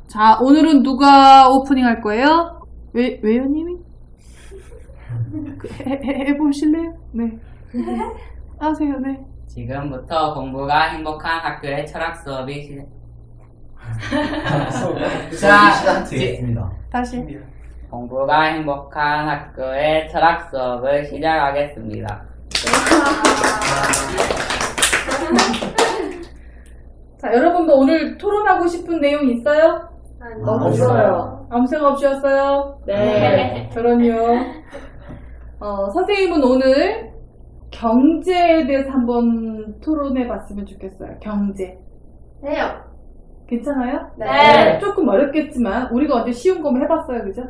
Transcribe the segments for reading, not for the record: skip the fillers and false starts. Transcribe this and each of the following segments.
자, 오늘은 누가 오프닝 할 거예요? 왜요님이? 해보실래요? 네. 하세요, 네. 지금부터 공부가 행복한 학교의 철학 수업이 시작하겠습니다. 다시. 공부가 행복한 학교의 철학 수업을 시작하겠습니다. 자, 여러분도 오늘 토론하고 싶은 내용 있어요? 없어요. 아무 생각 없이 왔어요? 네. 그럼요. 선생님은 오늘 경제에 대해서 한번 토론해 봤으면 좋겠어요. 경제. 해요. 괜찮아요? 네. 조금 어렵겠지만 우리가 언제 쉬운 거만 해봤어요, 그죠?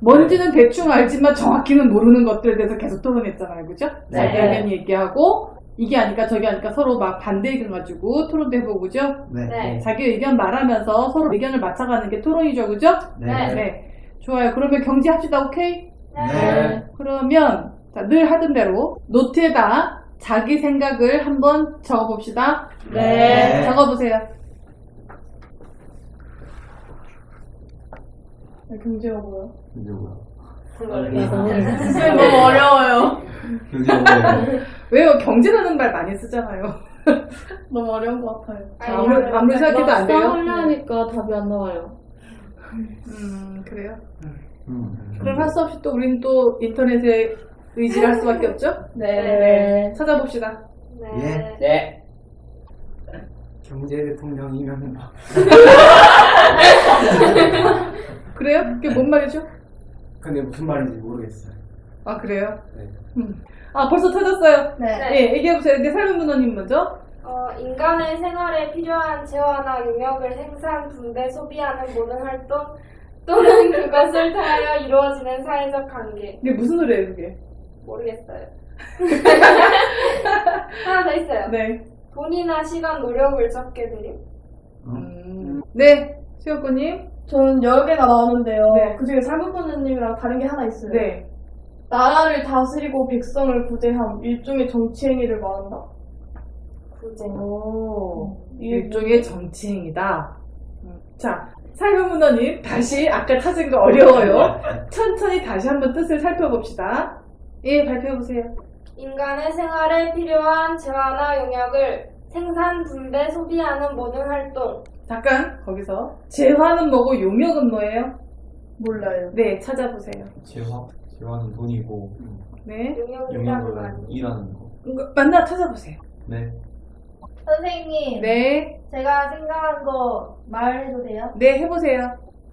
뭔지는 대충 알지만 정확히는 모르는 것들에 대해서 계속 토론했잖아요, 그죠? 네. 자기 의견 얘기하고 이게 아니까 저게 아니까 서로 막 반대 의견 가지고 토론도 해보고, 그죠? 네. 자기 의견 말하면서 서로 의견을 맞춰가는 게 토론이죠, 그죠? 네. 좋아요. 그러면 경제 합시다, 오케이? 네. 그러면 자, 늘 하던 대로 노트에다 자기 생각을 한번 적어봅시다. 네. 적어보세요. 경제가 뭐야? 선생님 너무 어려워요. 왜요? 경제라는 말 많이 쓰잖아요. 너무 어려운 것 같아요. 아무리 생각해도 안 돼요? 하려니까 답이 안 나와요. 그래요? 그럼 할 수 없이 또 우린 또 인터넷에 의지를 할 수밖에 없죠? 네. 찾아봅시다. 네. 경제 대통령이면 그래요? 그게 뭔 말이죠? 근데 무슨 말인지 모르겠어요. 아, 그래요? 네. 아, 벌써 찾았어요? 네. 예, 얘기해보세요. 네, 삶은 문화님 먼저. 인간의 생활에 필요한 재화나 용역을 생산, 분배, 소비하는 모든 활동 또는 그것을 통하여 이루어지는 사회적 관계. 이게 무슨 노래예요, 그게? 모르겠어요. 하나 더 있어요. 네. 돈이나 시간, 노력을 적게 들임. 네, 수혁구님. 저는 여러 개가 나오는데요. 네. 그 중에 살문부모님이랑 다른 게 하나 있어요. 네. 나라를 다스리고 백성을 구제함. 일종의 정치 행위를 말한다. 일종의 정치행위다. 자, 삶은 문화님, 다시 아까 찾은 거 어려워요. 천천히 다시 한번 뜻을 살펴봅시다. 예, 발표해보세요. 인간의 생활에 필요한 재화나 용역을 생산, 분배, 소비하는 모든 활동. 잠깐, 거기서. 재화는 뭐고 용역은 뭐예요? 몰라요. 네, 찾아보세요. 재화는 돈이고 네. 용역이라는 거 용역은 일하는 거. 맞나 찾아보세요. 네. 선생님, 네. 제가 생각한 거 말해도 돼요? 네, 해보세요.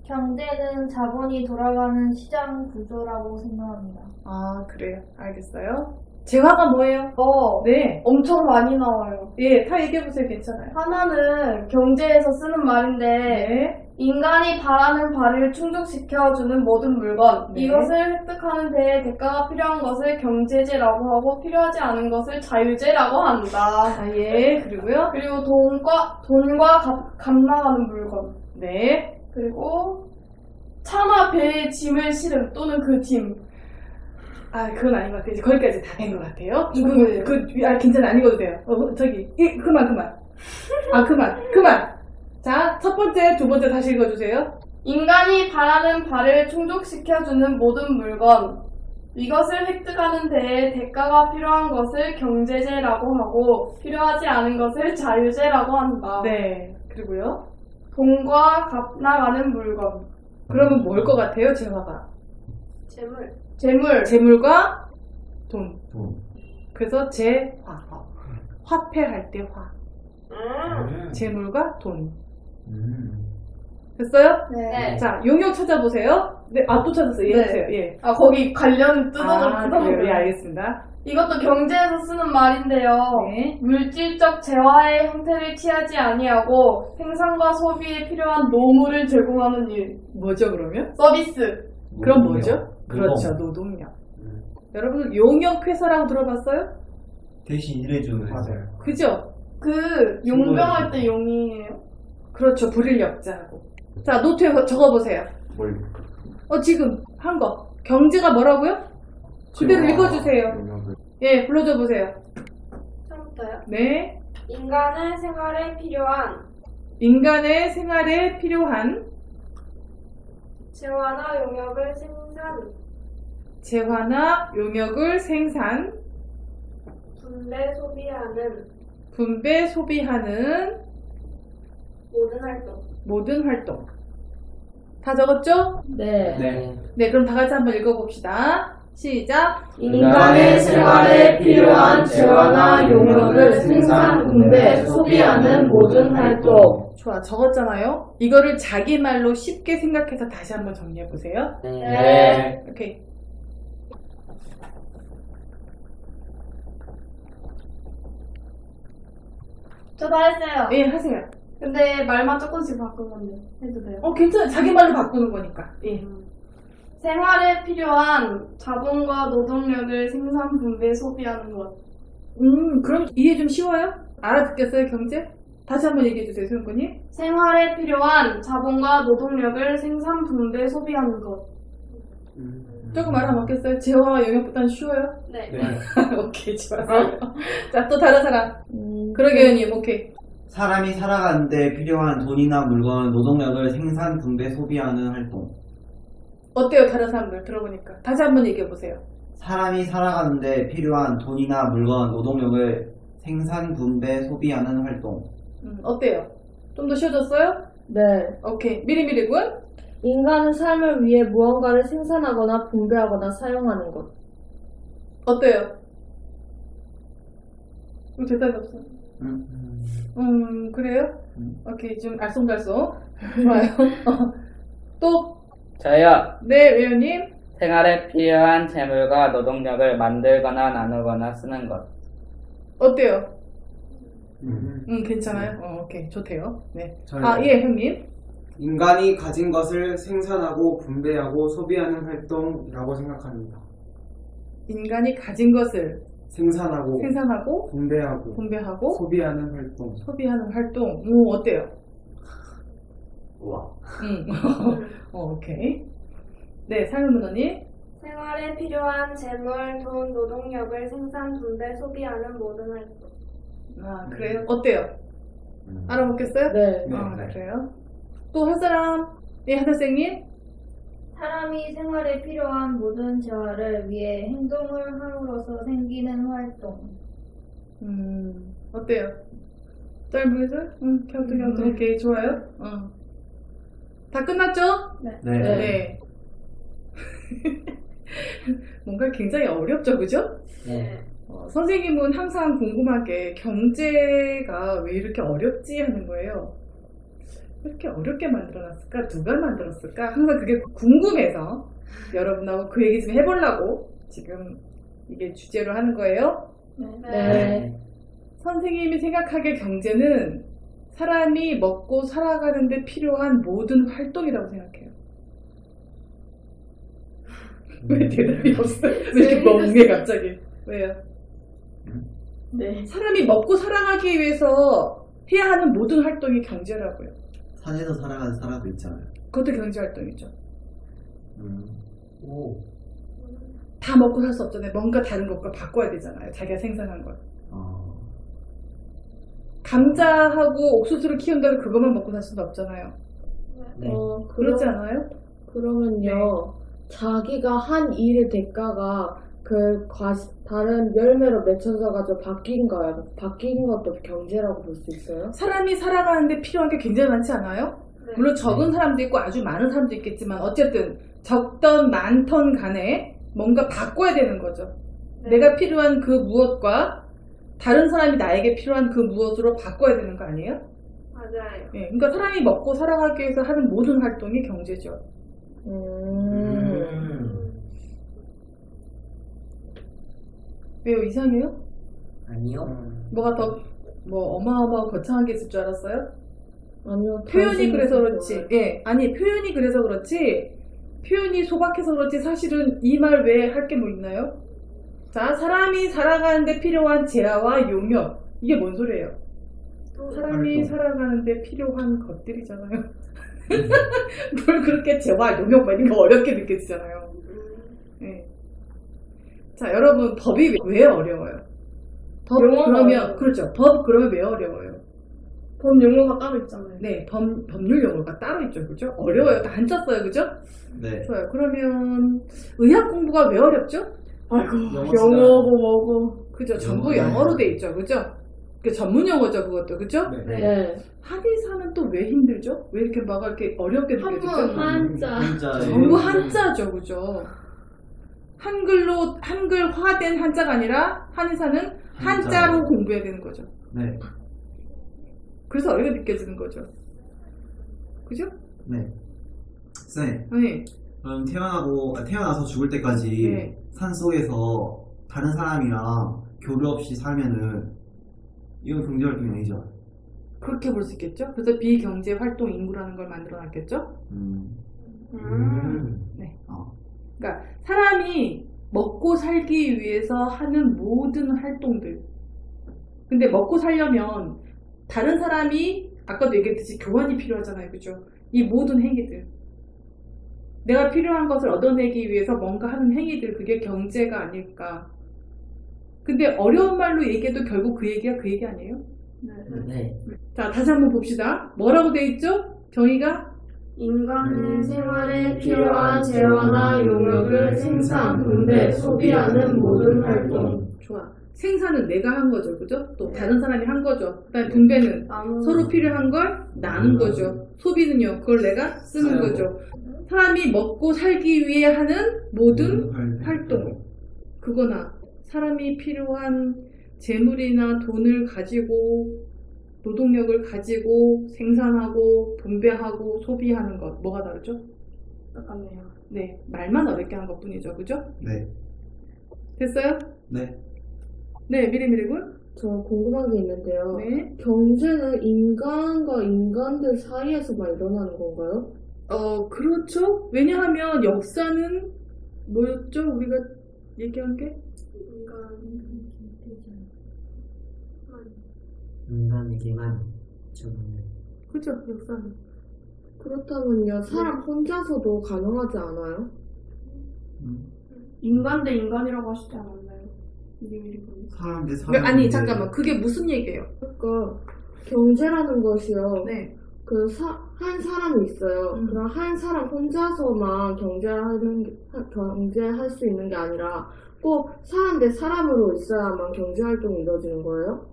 경제는 자본이 돌아가는 시장 구조라고 생각합니다. 아, 그래요. 알겠어요. 재화가 뭐예요? 네. 엄청 많이 나와요. 예, 다 얘기해보세요. 괜찮아요. 하나는 경제에서 쓰는 말인데 네. 인간이 바라는 바를 충족시켜주는 모든 물건, 네. 이것을 획득하는 데에 대가가 필요한 것을 경제제라고 하고 필요하지 않은 것을 자유제라고 한다. 아, 예. 그리고요. 그리고 돈과 값 나가는 물건, 네. 그리고 차나 배에 짐을 실음 또는 그 짐. 아, 그건 아닌 것 같아요. 이제 거기까지 다 된 것 같아요. 뭐예요? 괜찮아. 안 읽어도 돼요. 그만. 아, 그만. 자, 첫 번째, 두 번째 다시 읽어주세요. 인간이 바라는 바를 충족시켜주는 모든 물건, 이것을 획득하는 데에 대가가 필요한 것을 경제제라고 하고 필요하지 않은 것을 자유제라고 한다. 네. 그리고요. 돈과 값 나가는 물건, 그러면 뭘 것 같아요, 재화가? 재물. 재물과 돈. 돈. 그래서 재화. 화폐할 때 화. 재물과 돈. 됐어요? 네. 자, 용역 찾아보세요. 네, 또 찾았어요. 예, 네. 해주세요. 예. 거기 관련 그래요? 예, 알겠습니다. 이것도 경제에서 쓰는 말인데요. 네. 물질적 재화의 형태를 취하지 아니하고 생산과 소비에 필요한 노무를 제공하는 일. 뭐죠, 그러면? 서비스. 그럼 뭐죠? 그렇죠, 노동력. 여러분, 용역회사라고 들어봤어요? 대신 일해주는 회사. 맞아요. 그죠? 그 용병할 때 용이에요. 그렇죠, 불일역자하고. 자, 노트에 적어보세요. 뭘? 지금 한 거. 경제가 뭐라고요? 그대로 읽어주세요. 용역을. 예, 불러줘 보세요. 처음부터요. 네. 인간의 생활에 필요한 인간의 생활에 필요한 재화나 용역을 생산, 분배, 소비하는 모든 활동. 다 적었죠? 네. 네, 그럼 다 같이 한번 읽어봅시다. 시작. 인간의 생활에 필요한 재화나 용역을 생산, 분배, 소비하는 모든 활동. 좋아, 적었잖아요? 이거를 자기 말로 쉽게 생각해서 다시 한번 정리해보세요. 네. 오케이. 저 다 했어요. 예, 하세요. 근데 말만 조금씩 바꾼 건데 해도 돼요? 괜찮아요. 자기 말로 바꾸는 거니까. 예. 생활에 필요한 자본과 노동력을 생산, 분배, 소비하는 것. 그럼 이해 좀 쉬워요? 알아듣겠어요, 경제? 다시 한번 얘기해주세요, 소영군님. 생활에 필요한 자본과 노동력을 생산, 분배, 소비하는 것. 조금 알아먹겠어요? 재화와 영역보다는 쉬워요? 네. 오케이, 좋았어요. 자, 또 다른 사람. 그러게요, 님, 오케이. 사람이 살아가는데 필요한 돈이나 물건, 노동력을 생산, 분배, 소비하는 활동. 어때요, 다른 사람들 들어보니까? 다시 한번 얘기해보세요. 사람이 살아가는데 필요한 돈이나 물건, 노동력을 생산, 분배, 소비하는 활동. 어때요? 좀 더 쉬워졌어요? 네. 오케이. 미리미리군. 인간은 삶을 위해 무언가를 생산하거나 분배하거나 사용하는 것. 어때요? 대답이 없어. 그래요? 오케이. 좀 알쏭달쏭. 좋아요. 또? 저요. 네, 외우님. 생활에 필요한 재물과 노동력을 만들거나 나누거나 쓰는 것. 어때요? 괜찮아요? 오케이. 좋대요. 네. 저요. 예, 형님. 인간이 가진 것을 생산하고 분배하고 소비하는 활동이라고 생각합니다. 인간이 가진 것을 생산하고 분배하고 소비하는 활동. 소비하는 활동. 어때요? 우와. 오케이. 네, 상윤문호님. 생활에 필요한 재물, 돈, 노동력을 생산, 분배, 소비하는 모든 활동. 그래요? 어때요? 알아먹겠어요? 네. 그래요. 또 한 사람. 예, 하늘생님. 사람이 생활에 필요한 모든 재화를 위해 행동을 함으로써 생기는 활동. 어때요? 짧으세요? 켜도 오케이, 좋아요. 다 끝났죠? 네. 뭔가 굉장히 어렵죠, 그죠? 네. 선생님은 항상 궁금한 게 경제가 왜 이렇게 어렵지 하는 거예요. 왜 이렇게 어렵게 만들어놨을까? 누가 만들었을까? 항상 그게 궁금해서 여러분하고 그 얘기 좀 해보려고 지금 이게 주제로 하는 거예요. 네. 선생님이 생각하기에 경제는 사람이 먹고 살아가는데 필요한 모든 활동이라고 생각해요. 왜 대답이 없어요? 왜 이렇게 멍해 갑자기? 왜요? 네. 사람이 먹고 살아가기 위해서 해야 하는 모든 활동이 경제라고요. 산에서 살아가는 사람도 있잖아요. 그것도 경제 활동이죠. 오. 다 먹고 살 수 없잖아요. 뭔가 다른 것과 바꿔야 되잖아요. 자기가 생산한 걸. 감자하고 옥수수를 키운다고 그것만 먹고 살 수는 없잖아요. 그렇지 않아요? 그러면요. 자기가 한 일의 대가가 다른 열매로 맺혀져가지고 바뀐가요? 바뀐 것도 경제라고 볼 수 있어요? 사람이 살아가는데 필요한 게 굉장히 많지 않아요? 물론 적은 사람도 있고 아주 많은 사람도 있겠지만 어쨌든 적던 많던 간에 뭔가 바꿔야 되는 거죠. 내가 필요한 그 무엇과 다른 사람이 나에게 필요한 그 무엇으로 바꿔야 되는 거 아니에요? 맞아요. 네, 그러니까 사람이 먹고 살아가기 위해서 하는 모든 활동이 경제죠. 왜요? 이상해요? 아니요. 뭐가 더 어마어마하고 거창한 게 있을 줄 알았어요? 아니요. 표현이 그래서 그렇지. 예, 아니 표현이 그래서 그렇지. 표현이 소박해서 그렇지 사실은 이 말 외에 할 게 뭐 있나요? 자, 사람이 살아가는데 필요한 재화와 용역. 이게 뭔 소리예요? 사람이 살아가는데 필요한 것들이잖아요. 뭘 그렇게 재화, 용역 막 이런 거 어렵게 느껴지잖아요. 네. 자, 여러분 법이 왜 어려워요? 법 그러면 그렇죠. 법 그러면 왜 어려워요? 법 용어가 따로 있잖아요. 네, 법률 용어가 따로 있죠. 그죠? 어려워요. 다 한자 써요. 그죠? 네. 좋아요. 그러면 의학 공부가 왜 어렵죠? 아이고, 영어 영어고 뭐고. 그죠? 전부 영어. 영어로 돼 있죠. 그죠? 그 전문 용어죠. 그것도. 그죠? 네. 네. 한의사는 또 왜 힘들죠? 왜 이렇게 막 이렇게 어렵게 느껴지죠? 한자. 한자에 전부 한자죠. 그죠? 한글화된 한자가 아니라 한의사는 한자로 공부해야 되는 거죠. 네. 그래서 어렵게 느껴지는 거죠. 그죠? 네. 쌤, 네. 그럼 태어나서 죽을 때까지 네. 산 속에서 다른 사람이랑 교류 없이 살면은 이건 경제활동이 아니죠. 그렇게 볼 수 있겠죠? 그래서 비경제활동 인구라는 걸 만들어 놨겠죠? 네. 그러니까 사람이 먹고 살기 위해서 하는 모든 활동들. 근데 먹고 살려면 다른 사람이 아까도 얘기했듯이 교환이 필요하잖아요. 그죠? 이 모든 행위들. 내가 필요한 것을 얻어내기 위해서 뭔가 하는 행위들, 그게 경제가 아닐까. 근데 어려운 말로 얘기해도 결국 그 얘기가 그 얘기 아니에요? 네. 자, 다시 한번 봅시다. 뭐라고 돼 있죠? 정의가? 인간은 생활에 필요한 재화나 용역을 생산, 분배, 소비하는 모든 활동. 좋아. 생산은 내가 한 거죠. 그죠? 또 다른 사람이 한 거죠. 그다음에 분배는 서로 필요한 걸 나눈 거죠. 소비는요, 그걸 내가 쓰는 거죠. 사람이 먹고 살기 위해 하는 모든 활동. 그거나 사람이 필요한 재물이나 돈을 가지고 노동력을 가지고 생산하고 분배하고 소비하는 것. 뭐가 다르죠? 똑같네요. 네, 말만 어렵게 한 것뿐이죠. 그죠? 네. 됐어요? 네. 네, 미리미리군. 저 궁금한 게 있는데요. 네. 경제는 인간과 인간들 사이에서만 일어나는 건가요? 그렇죠. 왜냐하면 역사는 뭐였죠? 우리가 얘기한 게? 인간에게만 적용돼. 그죠, 역사는. 그렇다면요, 사람 혼자서도 가능하지 않아요? 인간 대 인간이라고 하시지 않았나요? 미리미리 보니. 사람 대 사람. 그러니까 아니, 잠깐만. 그게 무슨 얘기예요? 그러니까 경제라는 것이요. 네. 한 사람이 있어요. 그럼 한 사람 혼자서만 경제할 수 있는 게 아니라 꼭 사람 대 사람으로 있어야만 경제 활동이 이루어지는 거예요?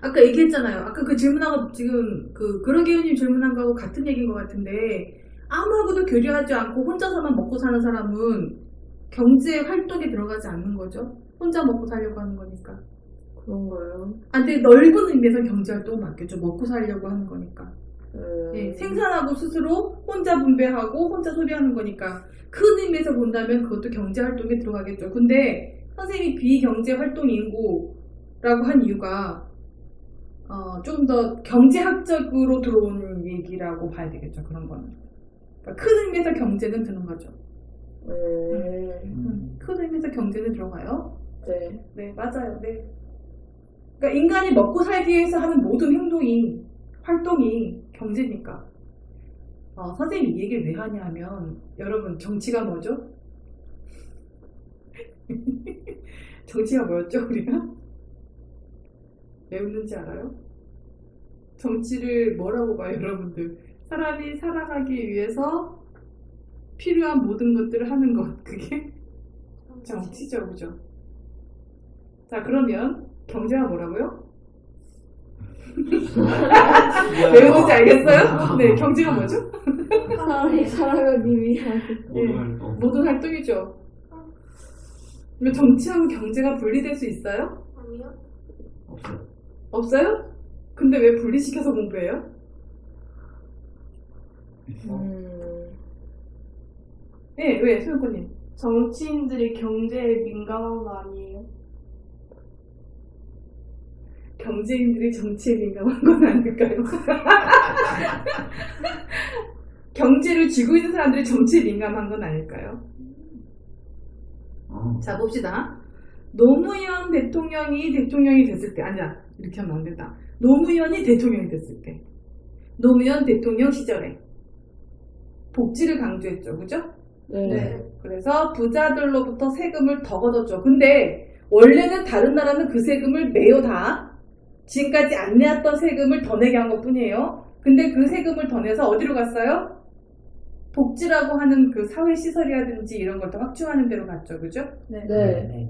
아까 얘기했잖아요. 아까 그 질문하고 지금 그런 개요님 질문한 거하고 같은 얘기인 것 같은데 아무하고도 교류하지 않고 혼자서만 먹고 사는 사람은 경제 활동에 들어가지 않는 거죠. 혼자 먹고 살려고 하는 거니까. 그런가요? 근데 넓은 의미에서 경제 활동은 맞겠죠. 먹고 살려고 하는 거니까. 예, 생산하고 스스로 혼자 분배하고 혼자 소비하는 거니까 큰 의미에서 본다면 그것도 경제 활동에 들어가겠죠. 근데 선생님이 비경제 활동 인구라고 한 이유가 조금 더 경제학적으로 들어오는 얘기라고 봐야 되겠죠. 그런 거는. 그러니까 큰 의미에서 경제는 드는 거죠. 큰 의미에서 경제는 들어가요. 네. 네, 맞아요. 네. 그러니까 인간이 먹고 살기 위해서 하는 모든 활동이 경제니까. 선생님이 이 얘기를 왜 하냐 하면, 여러분, 정치가 뭐죠? 정치가 뭐였죠, 우리가? 왜 웃는지 알아요? 정치를 뭐라고 봐요, 여러분들? 사람이 살아가기 위해서 필요한 모든 것들을 하는 것. 그게 정치죠, 그죠? 자, 그러면 경제가 뭐라고요? 왜 웃는지 알겠어요? 네, 경제가 뭐죠? 사람이 살아가기 위한 모든 활동이죠. 그러면 정치하고 경제가 분리될 수 있어요? 아니요. 없어요? 근데 왜 분리시켜서 공부해요? 네, 왜? 소영권님. 정치인들이 경제에 민감한 거 아니에요? 경제인들이 정치에 민감한 건 아닐까요? 경제를 쥐고 있는 사람들이 정치에 민감한 건 아닐까요? 자, 봅시다. 노무현 대통령이 됐을 때, 아니야, 이렇게 하면 안 된다. 노무현이 대통령이 됐을 때, 노무현 대통령 시절에 복지를 강조했죠, 그죠? 네. 그래서 부자들로부터 세금을 더 걷었죠. 근데 원래는 다른 나라는 그 세금을 내요 다. 지금까지 안 내왔던 세금을 더 내게 한 것 뿐이에요. 근데 그 세금을 더 내서 어디로 갔어요? 복지라고 하는 그 사회시설이라든지 이런 걸 더 확충하는 데로 갔죠. 그죠? 네.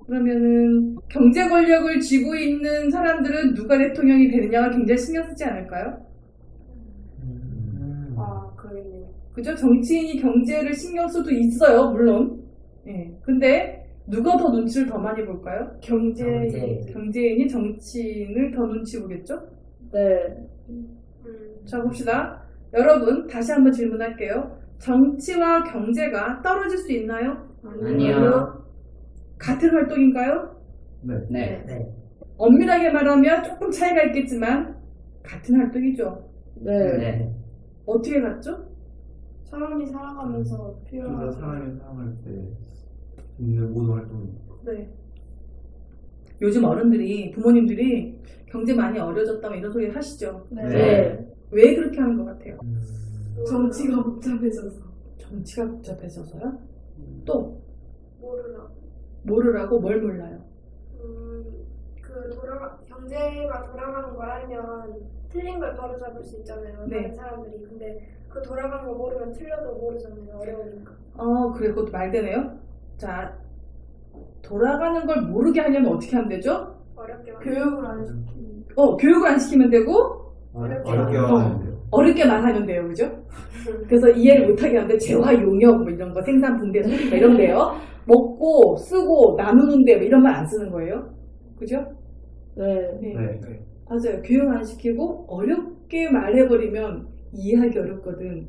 그러면은 경제 권력을 쥐고 있는 사람들은 누가 대통령이 되느냐가 굉장히 신경 쓰지 않을까요? 아, 그러겠네요. 그죠? 정치인이 경제를 신경 써도 있어요, 물론. 예. 근데 누가 더 눈치를 더 많이 볼까요? 경제인이 정치인을 더 눈치 보겠죠? 네. 자, 봅시다. 여러분, 다시 한번 질문할게요. 정치와 경제가 떨어질 수 있나요? 아니요. 같은 활동인가요? 네. 엄밀하게 말하면 조금 차이가 있겠지만 같은 활동이죠. 네. 어떻게 같죠? 사람이 살아가면서 필요한 사람이 살아갈 때 있는 모든 활동이. 네. 요즘 어른들이, 부모님들이 경제 많이 어려졌다 뭐 이런 소리 하시죠? 네. 왜 그렇게 하는 것 같아요? 정치가 복잡해져서. 정치가 복잡해져서요? 또 모르나. 모르라고 뭘 몰라요? 경제가 돌아가는 걸 알면 틀린 걸 바로 잡을 수 있잖아요. 네. 다른 사람들이. 근데 그 돌아가는 거 모르면 틀려도 모르잖아요. 어려우니까. 그래, 그것도 말되네요. 자, 돌아가는 걸 모르게 하려면 어떻게 하면 되죠? 어렵게 교육을 안 시키는. 교육을 안 시키면 되고, 어렵게 하면 돼요. 어렵게만 하면 돼요. 그죠? 그래서 이해를 못하게 하는데, 재화, 용역, 뭐 이런 거, 생산, 분배, 소비, 뭐 이런 데요. 먹고, 쓰고, 나누는데, 뭐 이런 말 안 쓰는 거예요. 그죠? 네. 맞아요. 교육 안 시키고, 어렵게 말해버리면 이해하기 어렵거든.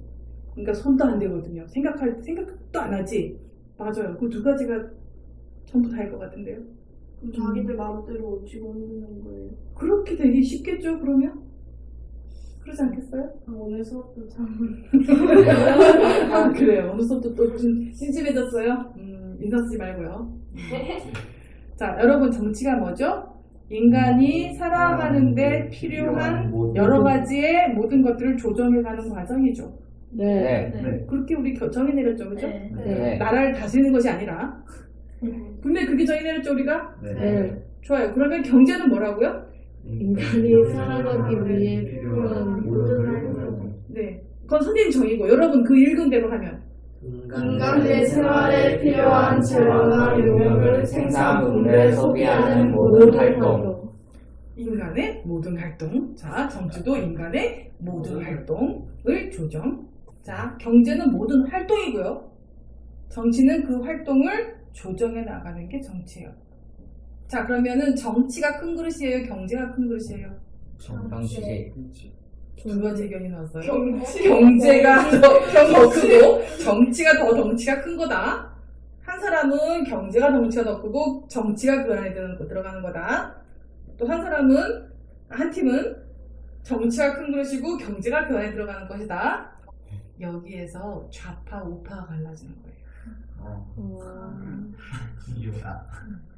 그러니까 손도 안 대거든요. 생각도 안 하지. 맞아요. 그 두 가지가 전부 다일 것 같은데요. 그럼 자기들 마음대로 집어넣는 거예요. 그렇게 되기 쉽겠죠, 그러면? 그러지 않겠어요? 오늘 수업도 참. 아, 그래요. 어느 수업도 또 좀 심심해졌어요? 인상 쓰지 말고요. 자, 여러분, 정치가 뭐죠? 인간이 살아가는데 필요한 여러 가지의 모든 것들을 조정해가는 과정이죠. 네. 그렇게 우리 정의 내렸죠, 그죠? 네. 나라를 다스리는 것이 아니라. 분명히 그게 정의 내렸죠, 우리가? 네. 좋아요. 그러면 경제는 뭐라고요? 인간이 살아가기 위해 필요한 모든 활동. 네. 그건 선생님 정의고, 여러분 그 읽은 대로 하면. 인간의 생활에 필요한 재화나 용역을 생산, 분배, 소비하는 모든 활동. 인간의 모든 활동. 자, 정치도 인간의 모든 활동을 조정. 자, 경제는 모든 활동이고요. 정치는 그 활동을 조정해 나가는 게 정치예요. 자, 그러면은 정치가 큰 그릇이에요? 경제가 큰 그릇이에요? 정치. 두 가지 의견이 나왔어요. 경제가 더 크고 정치가 더 덩치가 큰 거다. 한 사람은 경제가 덩치가 더 크고 정치가 그 안에 들어가는 거다. 또 한 팀은 정치가 큰 그릇이고 경제가 그 안에 들어가는 것이다. 여기에서 좌파 우파가 갈라지는 거예요.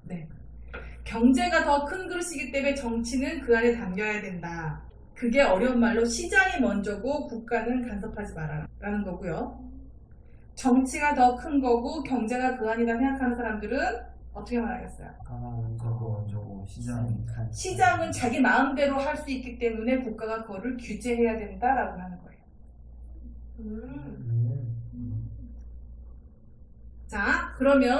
네. 경제가 더 큰 그릇이기 때문에 정치는 그 안에 담겨야 된다. 그게 어려운 말로 시장이 먼저고 국가는 간섭하지 마라 라는 거고요. 정치가 더 큰 거고 경제가 그 안이다 생각하는 사람들은 어떻게 말하겠어요? 시장은 자기 마음대로 할 수 있기 때문에 국가가 그거를 규제해야 된다라고 하는 거예요. 자, 그러면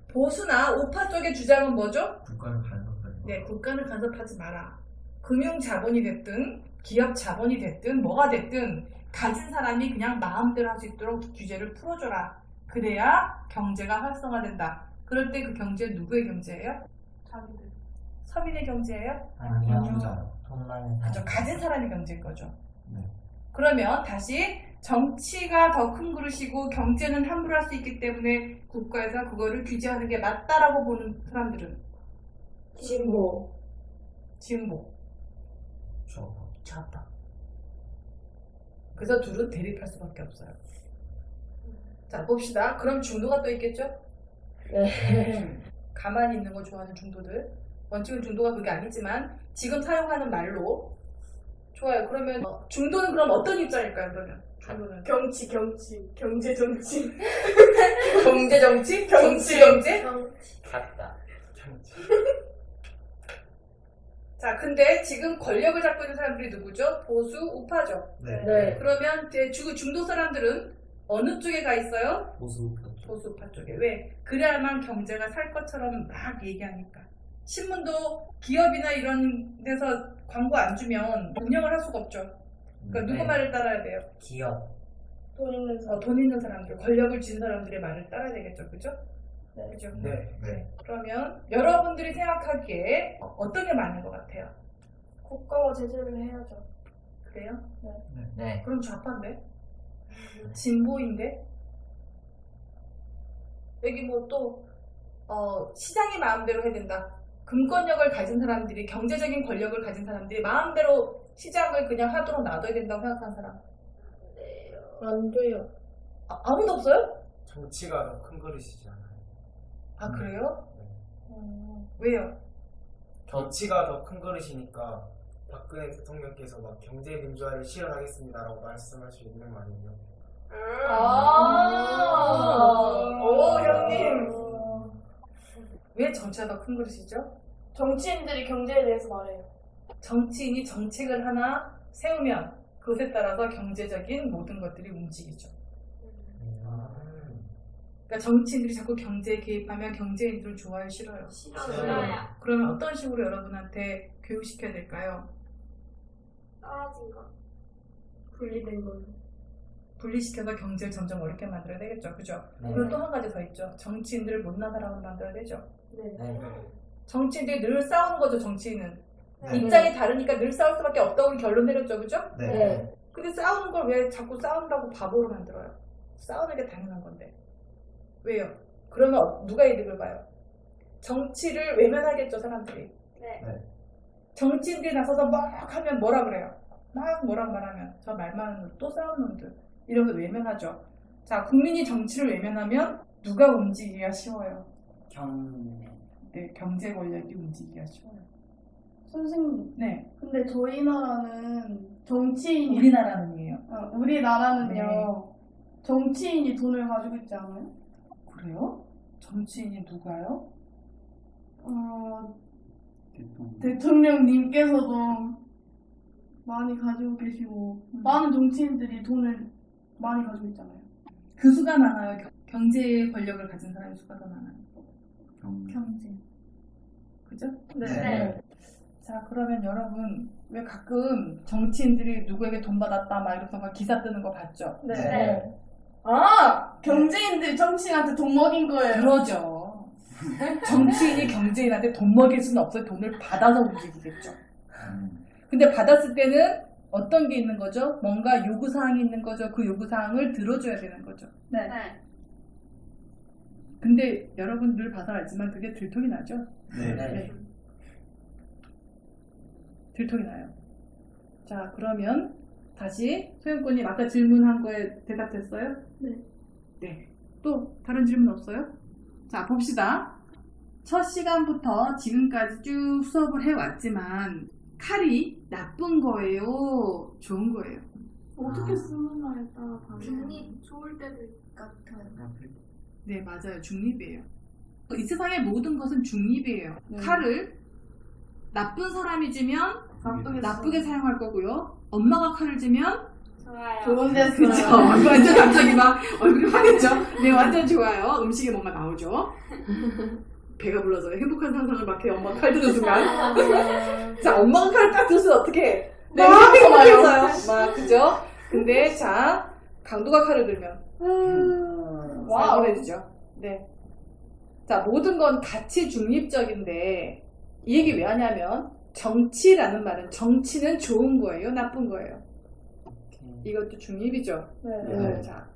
보수나 우파 쪽의 주장은 뭐죠? 국가는 간섭하지. 네, 국가는 간섭하지 마라. 금융 자본이 됐든 기업 자본이 됐든 뭐가 됐든 가진 사람이 그냥 마음대로 할 수 있도록 규제를 풀어줘라. 그래야 경제가 활성화된다. 그럴 때 그 경제는 누구의 경제예요? 자기들. 서민의 경제예요? 아니요. 그죠. 가진 사람의 경제인 거죠. 네. 그러면 다시 정치가 더 큰 그릇이고 경제는 함부로 할 수 있기 때문에 국가에서 그거를 규제하는 게 맞다라고 보는 사람들은 진보. 좌파. 그래서 둘은 대립할 수밖에 없어요. 자, 봅시다. 그럼 중도가 또 있겠죠? 네. 가만히 있는 거 좋아하는 중도들. 원칙은 중도가 그게 아니지만 지금 사용하는 말로. 좋아요. 그러면 중도는 그럼 어떤 입장일까요? 그러면 중도는 경제 정치. 경제 정치? 경제? 같다. 자, 근데 지금 권력을 잡고 있는 사람들이 누구죠? 보수 우파죠. 네. 그러면 이제 중도 사람들은 어느 쪽에 가 있어요? 보수 보수 우파 쪽에. 왜? 그래야만 경제가 살 것처럼 막 얘기하니까. 신문도 기업이나 이런 데서 광고 안 주면 운영을 할 수가 없죠. 그러니까 누구 말을 따라야 돼요? 기업. 돈 있는 사람. 돈 있는 사람들, 권력을 쥔 사람들의 말을 따라야 되겠죠. 그죠? 그죠? 네. 그러면 여러분들이 생각하기에 어떤 게 맞는 것 같아요? 국가가 제재를 해야죠. 그래요? 네. 그럼 좌파인데? 진보인데? 여기 뭐 또 시장이 마음대로 해야 된다. 금권력을 가진 사람들이, 경제적인 권력을 가진 사람들이 마음대로 시장을 그냥 하도록 놔둬야 된다고 생각하는 사람? 안 돼요. 아무도 없어요? 정치가 더 큰 그릇이지 않아요. 아, 그래요? 왜요? 정치가 더 큰 그릇이니까 박근혜 대통령께서 막 경제 민주화를 실현하겠습니다라고 말씀할 수 있는 말이에요. 오, 형님. 왜 정치가 더 큰 그릇이죠? 정치인들이 경제에 대해서 말해요. 정치인이 정책을 하나 세우면 그것에 따라서 경제적인 모든 것들이 움직이죠. 그러니까 정치인들이 자꾸 경제에 개입하면 경제인들은 좋아요, 싫어요? 싫어요. 그러면 어떤 식으로 여러분한테 교육시켜야 될까요? 떨어진 거. 분리된 걸로. 분리시켜서 경제를 점점 어렵게 만들어야 되겠죠. 그죠? 네. 그리고 또 한 가지 더 있죠. 정치인들을 못난 사람으로 만들어야 되죠. 네. 정치인들이 늘 싸우는 거죠, 정치인은. 네. 입장이 다르니까 늘 싸울 수밖에 없다고 결론 내렸죠, 그죠? 네. 근데 싸우는 걸 왜 자꾸 싸운다고 바보로 만들어요? 싸우는 게 당연한 건데. 왜요? 그러면 누가 이득을 봐요? 정치를 외면하겠죠, 사람들이. 네. 정치인들이 나서서 막 하면 뭐라 그래요? 막 뭐라고 말하면 저 말 많은 놈, 또 싸우는 놈들 이러면서 외면하죠. 자, 국민이 정치를 외면하면 누가 움직이기가 쉬워요? 네, 경제 권력이 움직이기가 쉬워요. 선생님, 네, 근데 저희 나라는 정치인이 우리나라는이에요. 우리나라는요. 정치인이 돈을 가지고 있지 않아요? 그래요? 정치인이 누가요? 대통령님께서도 많이 가지고 계시고 많은 정치인들이 돈을 많이 가지고 있잖아요. 그 수가 많아요. 경제 권력을 가진 사람의 수가 더 많아요. 경제. 그죠? 네. 자, 그러면 여러분 왜 가끔 정치인들이 누구에게 돈 받았다 막 이러면서 막 기사 뜨는 거 봤죠? 네. 아! 경제인들이 정치인한테 돈 먹인 거예요. 그러죠. 정치인이 경제인한테 돈 먹일 수는 없어요. 돈을 받아서 움직이겠죠. 근데 받았을 때는 어떤 게 있는 거죠? 뭔가 요구사항이 있는 거죠. 그 요구사항을 들어줘야 되는 거죠. 네. 근데 여러분 늘 봐서 알지만 그게 들통이 나죠? 네. 들통이 나요. 자, 그러면 다시 소영권님 아까 질문한 거에 대답됐어요? 네. 또 다른 질문 없어요? 자, 봅시다. 첫 시간부터 지금까지 쭉 수업을 해왔지만 칼이 나쁜 거예요? 좋은 거예요? 어떻게 쓰느냐에 따라 다르요. 중립 좋을 때도 같아요. 네, 맞아요. 중립이에요. 이 세상의 모든 것은 중립이에요. 칼을 나쁜 사람이 쥐면 나쁘게 사용할 거고요. 엄마가 칼을 쥐면 좋아요. 좋은 데 그쵸. 써요. 완전 갑자기 막 얼굴이 화겠죠? 네, 완전 좋아요. 음식에 뭔가 나오죠? 배가 불러서 행복한 상상을 막 해. 엄마가 칼 드는 순간. 자, 엄마가 칼을 딱 들었을 때 어떻게 해? 네, 행복해서요. 막, 그죠? 근데, 자, 강도가 칼을 들면. 잘 보내주죠. 네. 자, 모든 건 가치 중립적인데, 이 얘기 왜 하냐면, 정치라는 말은 정치는 좋은 거예요? 나쁜 거예요? 이것도 중립이죠. 네. 자,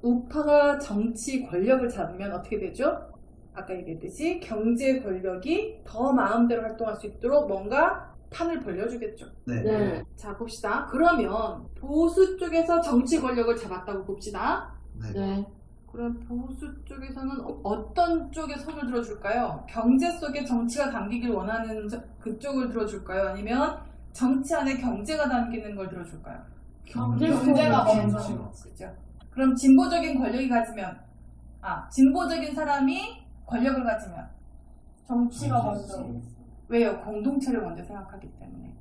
우파가 정치 권력을 잡으면 어떻게 되죠? 아까 얘기했듯이 경제 권력이 더 마음대로 활동할 수 있도록 뭔가 판을 벌려주겠죠. 네. 자, 봅시다. 그러면 보수 쪽에서 정치 권력을 잡았다고 봅시다. 네. 그럼 보수 쪽에서는 어떤 쪽에 손을 들어줄까요? 경제 속에 정치가 담기길 원하는 그쪽을 들어줄까요? 아니면 정치 안에 경제가 담기는 걸 들어줄까요? 경제가 먼저. 그죠? 그럼 진보적인 권력이 가지면, 진보적인 사람이 권력을 가지면 정치가 먼저. 왜요? 공동체를 먼저 생각하기 때문에.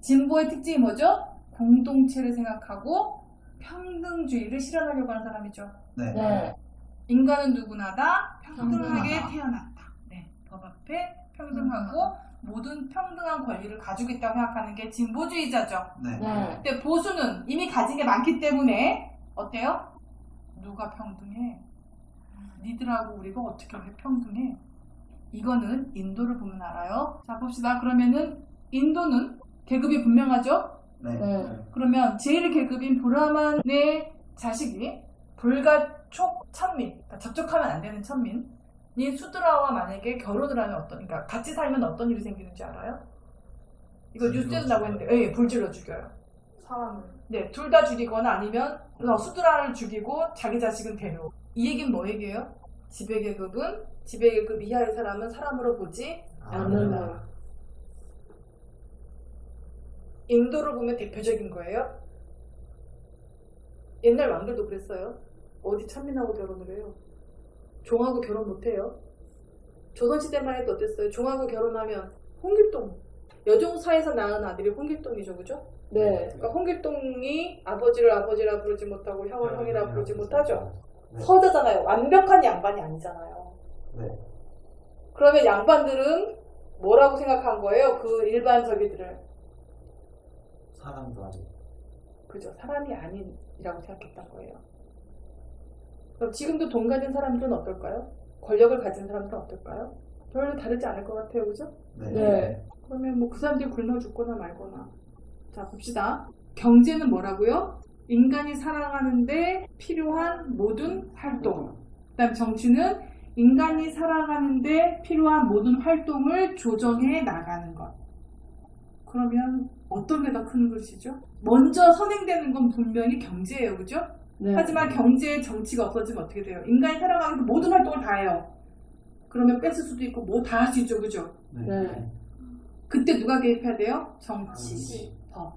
진보의 특징이 뭐죠? 공동체를 생각하고 평등주의를 실현하려고 하는 사람이죠. 네. 인간은 누구나 다 평등하게 태어났다. 네, 법 앞에 평등하고 모든 평등한 권리를 가지고 있다고 생각하는 게 진보주의자죠. 네. 근데 보수는 이미 가진 게 많기 때문에 어때요? 누가 평등해? 니들하고 우리가 어떻게 평등해? 이거는 인도를 보면 알아요. 자, 봅시다. 그러면은 인도는 계급이 분명하죠? 그러면 제1계급인 브라만의 자식이 불가촉 천민, 그러니까 접촉하면 안 되는 천민이 수드라와 만약에 결혼을 하면 그러니까 같이 살면 어떤 일이 생기는지 알아요? 이거 뉴스에도 나오고 있는데, 예, 불질러 죽여요. 사람을. 네, 둘 다 죽이거나 아니면 수드라를 죽이고 자기 자식은 데려오고. 이 얘기는 뭐 얘기예요? 지배계급은 지배계급 이하의 사람은 사람으로 보지 않는다. 인도를 보면 대표적인 거예요. 옛날 왕들도 그랬어요. 어디 천민하고 결혼을 해요. 종하고 결혼 못해요. 조선시대만 해도 어땠어요? 종하고 결혼하면 홍길동, 여종사에서 낳은 아들이 홍길동이죠, 그죠? 네. 그러니까 홍길동이 아버지를 아버지라 부르지 못하고 형을 형이라 부르지 못하죠. 서자잖아요. 완벽한 양반이 아니잖아요. 그러면 양반들은 뭐라고 생각한 거예요? 그 일반 저기들을. 사람도 아니고. 그죠. 사람이 아닌이라고 생각했던 거예요. 그럼 지금도 돈 가진 사람들은 어떨까요? 권력을 가진 사람들은 어떨까요? 별로 다르지 않을 것 같아요. 그죠? 네. 그러면 뭐 그 사람들이 굶어 죽거나 말거나. 자, 봅시다. 경제는 뭐라고요? 인간이 살아가는데 필요한 모든 활동. 그 다음 정치는 인간이 살아가는데 필요한 모든 활동을 조정해 나가는 것. 그러면 어떤 게 더 큰 것이죠? 먼저 선행되는 건 분명히 경제예요. 그죠? 하지만 경제에 정치가 없어지면 어떻게 돼요? 인간이 살아가면서 모든 활동을 다 해요. 그러면 뺏을 수도 있고 뭐 다 할 수 있죠. 그죠? 그때 누가 개입해야 돼요? 정치, 법.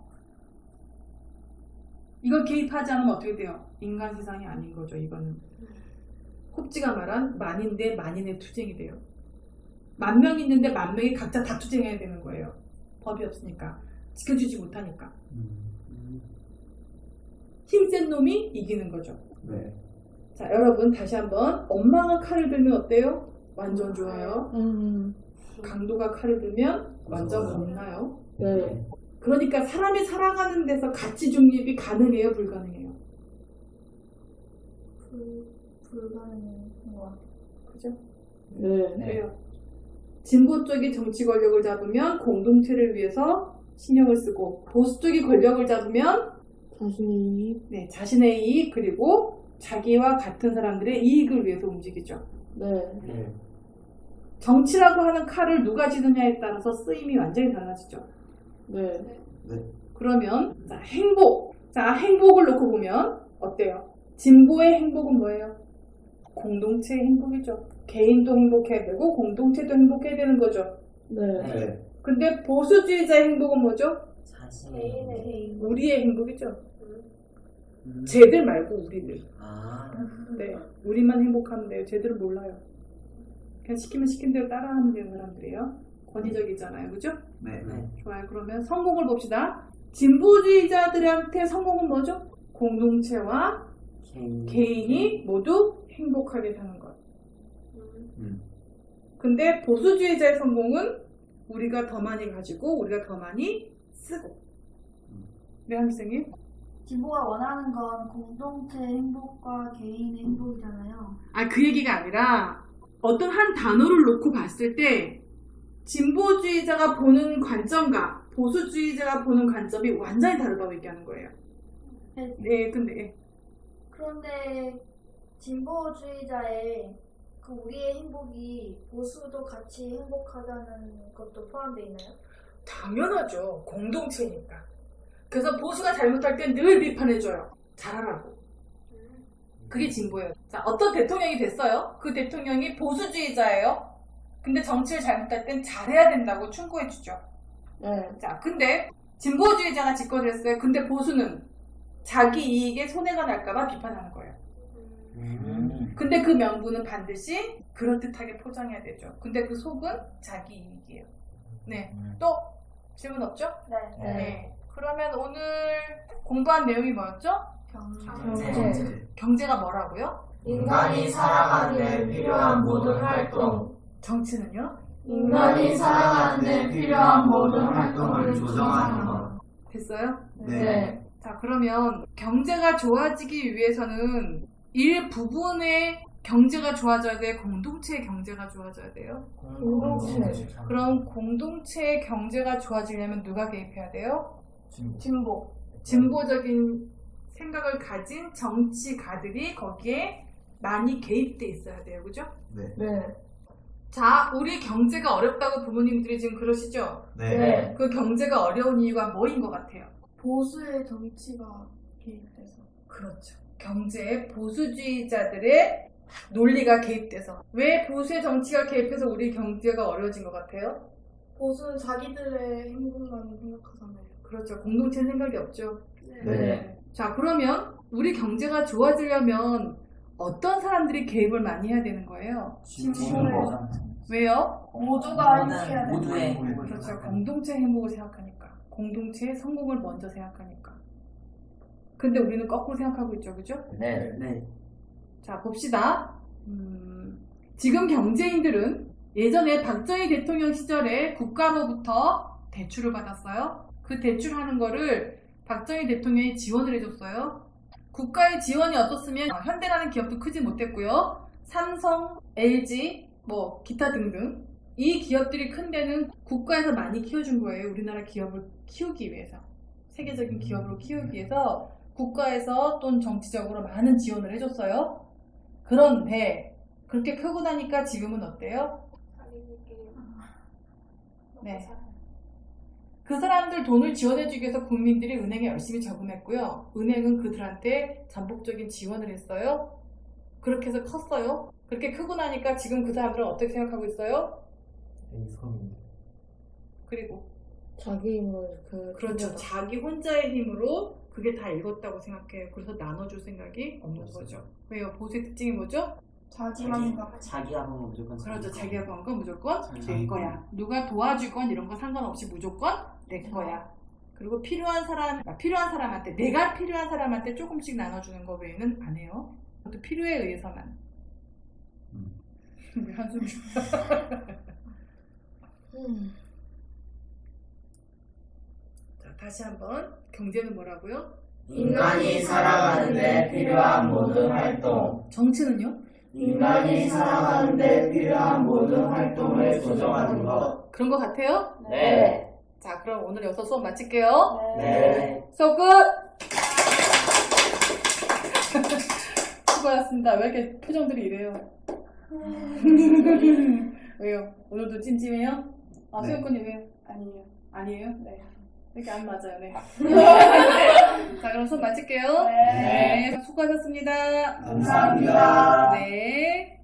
이걸 개입하지 않으면 어떻게 돼요? 인간 세상이 아닌 거죠. 이거는. 홉지가 말한 만인 대 만인의 투쟁이 돼요. 10,000명 있는데 10,000명이 각자 다 투쟁해야 되는 거예요. 법이 없으니까. 지켜주지 못하니까. 힘센 놈이 이기는 거죠. 자, 여러분 다시 한번. 엄마가 칼을 들면 어때요? 완전 좋아요. 강도가 칼을 들면 완전 못나요. 그러니까 사람이 살아가는 데서 가치 중립이 가능해요? 불가능해요? 불가능한 것 같아요. 그죠? 왜요? 진보 쪽이 정치 권력을 잡으면 공동체를 위해서 신경을 쓰고, 보수 쪽이 권력을 잡으면 자신의 이익. 네, 자신의 이익, 그리고 자기와 같은 사람들의 이익을 위해서 움직이죠. 정치라고 하는 칼을 누가 쥐느냐에 따라서 쓰임이 완전히 달라지죠. 그러면 자, 행복. 자, 행복을 놓고 보면 어때요? 진보의 행복은 뭐예요? 공동체의 행복이죠. 개인도 행복해야 되고 공동체도 행복해야 되는 거죠. 근데 보수주의자의 행복은 뭐죠? 우리의 행복이죠. 쟤들 말고 우리들. 네, 우리만 행복하면 돼요. 쟤들은 몰라요. 그냥 시키면 시킨 대로 따라하면 되는 사람들이에요. 권위적이잖아요. 그죠? 좋아요. 그러면 성공을 봅시다. 진보주의자들한테 성공은 뭐죠? 공동체와 개인이 모두 행복하게 사는 것. 근데 보수주의자의 성공은 우리가 더 많이 가지고 우리가 더 많이 쓰고. 네, 학생님? 진보가 원하는 건 공동체 행복과 개인의 행복이잖아요. 그 얘기가 아니라 어떤 한 단어를 놓고 봤을 때 진보주의자가 보는 관점과 보수주의자가 보는 관점이 완전히 다르다고 얘기하는 거예요. 네, 근데 그런데 진보주의자의 그 우리의 행복이 보수도 같이 행복하다는 것도 포함되어 있나요? 당연하죠. 공동체니까. 그래서 보수가 잘못할 땐 늘 비판해줘요. 잘하라고. 그게 진보예요. 자, 어떤 대통령이 됐어요. 그 대통령이 보수주의자예요. 근데 정치를 잘못할 땐 잘해야 된다고 충고해주죠. 자, 근데 진보주의자가 집권을 했어요. 근데 보수는 자기 이익에 손해가 날까봐 비판하는 거예요. 근데 그 명분은 반드시 그럴듯하게 포장해야 되죠. 근데 그 속은 자기 이익이에요. 네. 또 질문 없죠? 네. 그러면 오늘 공부한 내용이 뭐였죠? 경제가 뭐라고요? 인간이 살아가는 데 필요한 모든 활동. 정치는요? 인간이 살아가는 데 필요한 모든 활동을 조정하는 것. 됐어요? 네. 자, 그러면 경제가 좋아지기 위해서는 일부분의 경제가 좋아져야 돼요? 공동체의 경제가 좋아져야 돼요? 공동체. 그럼 공동체의 경제가 좋아지려면 누가 개입해야 돼요? 진보. 진보적인 생각을 가진 정치가들이 거기에 많이 개입돼 있어야 돼요. 그죠? 네. 자, 우리 경제가 어렵다고 부모님들이 지금 그러시죠? 네. 그 경제가 어려운 이유가 뭐인 것 같아요? 보수의 정치가 개입돼서. 그렇죠. 경제에 보수주의자들의 논리가 개입돼서. 왜 보수의 정치가 개입해서 우리 경제가 어려워진 것 같아요? 보수는 자기들의 행복만 생각하잖아요. 그렇죠. 공동체 생각이 없죠. 네. 자, 그러면 우리 경제가 좋아지려면 어떤 사람들이 개입을 많이 해야 되는 거예요? 왜요? 모두가 행복해야 돼. 모두의 그렇죠. 공동체 행복을 생각하니까. 공동체의 성공을 먼저 생각하니까. 근데 우리는 거꾸로 생각하고 있죠. 그죠? 네. 자, 봅시다. 지금 경제인들은 예전에 박정희 대통령 시절에 국가로부터 대출을 받았어요. 그 대출하는 거를 박정희 대통령이 지원을 해줬어요. 국가의 지원이 없었으면 현대라는 기업도 크지 못했고요. 삼성, LG, 뭐 기타 등등 이 기업들이 큰 데는 국가에서 많이 키워준 거예요. 우리나라 기업을 키우기 위해서. 세계적인 기업으로 키우기 위해서 국가에서 또는 정치적으로 많은 지원을 해줬어요. 그런데 그렇게 크고 나니까 지금은 어때요? 네. 그 사람들 돈을 지원해주기 위해서 국민들이 은행에 열심히 저금했고요. 은행은 그들한테 전폭적인 지원을 했어요. 그렇게 해서 컸어요. 그렇게 크고 나니까 지금 그 사람들은 어떻게 생각하고 있어요? 그리고 자기 힘을 그렇죠. 자기 혼자의 힘으로 그게 다 읽었다고 생각해요. 그래서 나눠줄 생각이 없는 거죠. 왜요? 보수의 특징이 뭐죠? 자기만 자기가 보면 무조건 그렇죠. 자기가 번 건 무조건 내 자기. 거야. 누가 도와주건 이런 거 상관없이 무조건 내 거야. 그리고 필요한 사람한테, 내가 필요한 사람한테 조금씩 나눠주는 거 외에는 안 해요. 그것도 필요에 의해서만. 왜 한숨 쉬어? 자, 다시 한번. 경제는 뭐라고요? 인간이 살아가는 데 필요한 모든 활동. 정치는요? 인간이 살아가는 데 필요한 모든 활동을 조정하는 것. 그런 거 같아요? 네. 자, 그럼 오늘 여기서 수업 마칠게요. 네. 수업 끝! 수고하셨습니다. 왜 이렇게 표정들이 이래요? 왜요? 오늘도 찜찜해요? 아, 네. 수영권이 왜요? 아니에요. 아니에요? 네. 이렇게 안 맞아요, 네. 자, 그럼 수업 마칠게요. 네. 네. 수고하셨습니다. 감사합니다. 네.